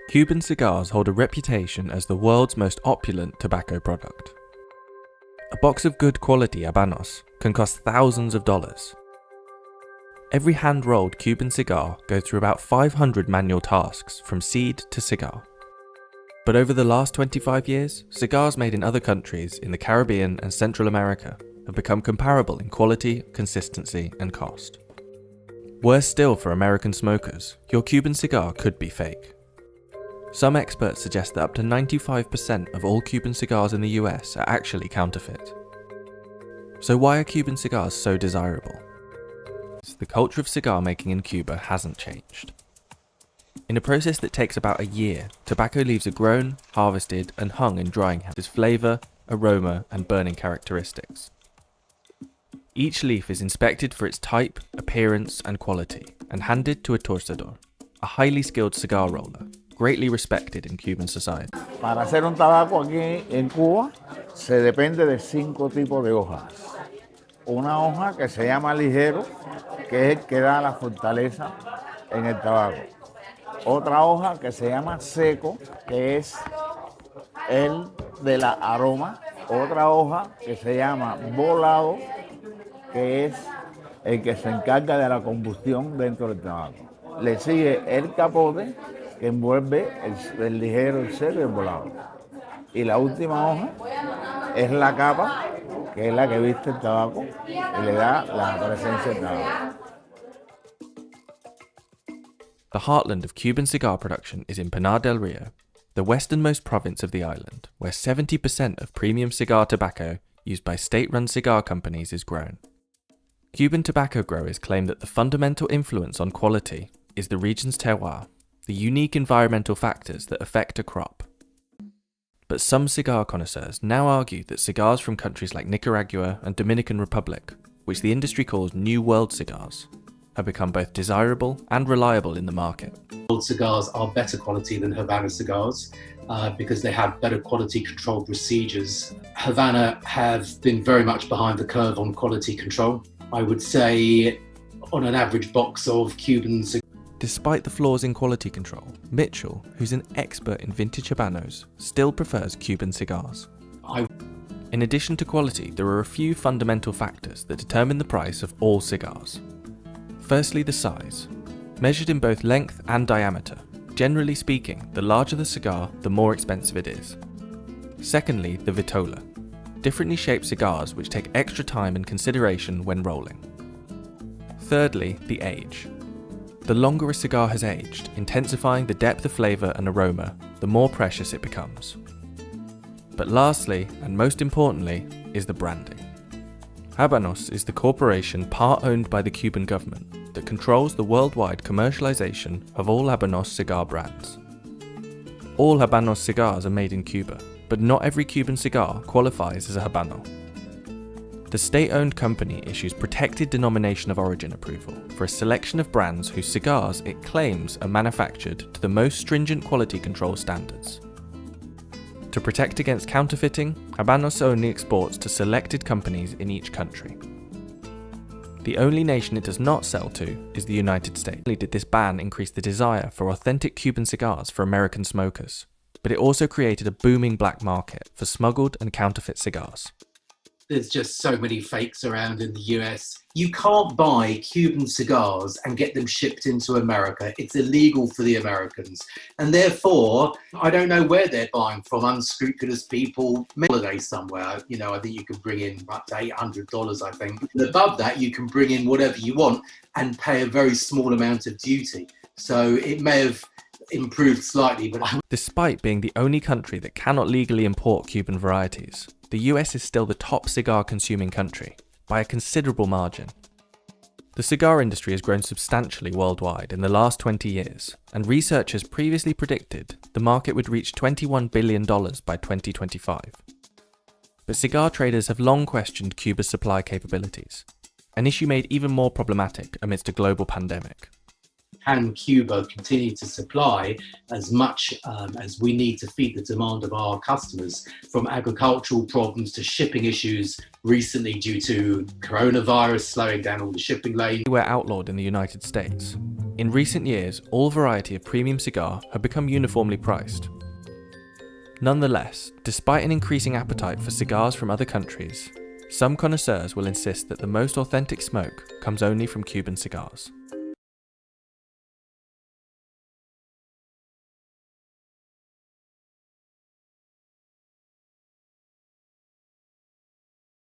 Cuban cigars hold a reputation as the world's most opulent tobacco product. A box of good quality habanos can cost thousands of dollars. Every hand-rolled Cuban cigar goes through about 500 manual tasks from seed to cigar. But over the last 25 years, cigars made in other countries in the Caribbean and Central America have become comparable in quality, consistency, and cost. Worse still for American smokers, your Cuban cigar could be fake. Some experts suggest that up to 95% of all Cuban cigars in the US are actually counterfeit. So why are Cuban cigars so desirable? The culture of cigar making in Cuba hasn't changed. In a process that takes about a year, tobacco leaves are grown, harvested, and hung in drying houses with flavour, aroma, and burning characteristics. Each leaf is inspected for its type, appearance, and quality, and handed to a torcedor, a highly skilled cigar roller, greatly respected in Cuban society. Para hacer un tabaco aquí en Cuba se depende de 5 tipos de hojas. Una hoja que se llama ligero, que es el que da la fortaleza en el tabaco. Otra hoja que se llama seco, que es el de la aroma. Otra hoja que se llama volado, que es el que se encarga de la combustión dentro del tabaco. Le sigue el capote, que envuelve el ligero, el seco y el volado. Y la última hoja es la capa, que es la que viste el tabaco y le da la presencia del tabaco. The heartland of Cuban cigar production is in Pinar del Rio, the westernmost province of the island, where 70% of premium cigar tobacco used by state-run cigar companies is grown. Cuban tobacco growers claim that the fundamental influence on quality is the region's terroir, the unique environmental factors that affect a crop. But some cigar connoisseurs now argue that cigars from countries like Nicaragua and Dominican Republic, which the industry calls New World cigars, have become both desirable and reliable in the market. Old cigars are better quality than Havana cigars because they have better quality control procedures. Havana have been very much behind the curve on quality control. I would say on an average box of Cuban cigars. Despite the flaws in quality control, Mitchell, who's an expert in vintage habanos, still prefers Cuban cigars. In addition to quality, there are a few fundamental factors that determine the price of all cigars. Firstly, the size. Measured in both length and diameter, generally speaking, the larger the cigar, the more expensive it is. Secondly, the vitola. Differently shaped cigars which take extra time and consideration when rolling. Thirdly, the age. The longer a cigar has aged, intensifying the depth of flavour and aroma, the more precious it becomes. But lastly, and most importantly, is the branding. Habanos is the corporation part-owned by the Cuban government that controls the worldwide commercialization of all Habanos cigar brands. All Habanos cigars are made in Cuba, but not every Cuban cigar qualifies as a Habano. The state-owned company issues protected denomination of origin approval for a selection of brands whose cigars it claims are manufactured to the most stringent quality control standards. To protect against counterfeiting, Habanos only exports to selected companies in each country. The only nation it does not sell to is the United States. Not only did this ban increase the desire for authentic Cuban cigars for American smokers, but it also created a booming black market for smuggled and counterfeit cigars. There's just so many fakes around in the US. You can't buy Cuban cigars and get them shipped into America. It's illegal for the Americans. And therefore, I don't know where they're buying from, unscrupulous people. Holiday somewhere, you know, I think you can bring in up to $800, I think. And above that, you can bring in whatever you want and pay a very small amount of duty. So it may have improved slightly, but despite being the only country that cannot legally import Cuban varieties, the US is still the top cigar consuming country, by a considerable margin. The cigar industry has grown substantially worldwide in the last 20 years, and researchers previously predicted the market would reach $21 billion by 2025. But cigar traders have long questioned Cuba's supply capabilities, an issue made even more problematic amidst a global pandemic. Can Cuba continue to supply as much as we need to feed the demand of our customers, from agricultural problems to shipping issues recently due to coronavirus slowing down all the shipping lanes? They were outlawed in the United States, In recent years, all variety of premium cigar have become uniformly priced. Nonetheless, despite an increasing appetite for cigars from other countries, some connoisseurs will insist that the most authentic smoke comes only from Cuban cigars.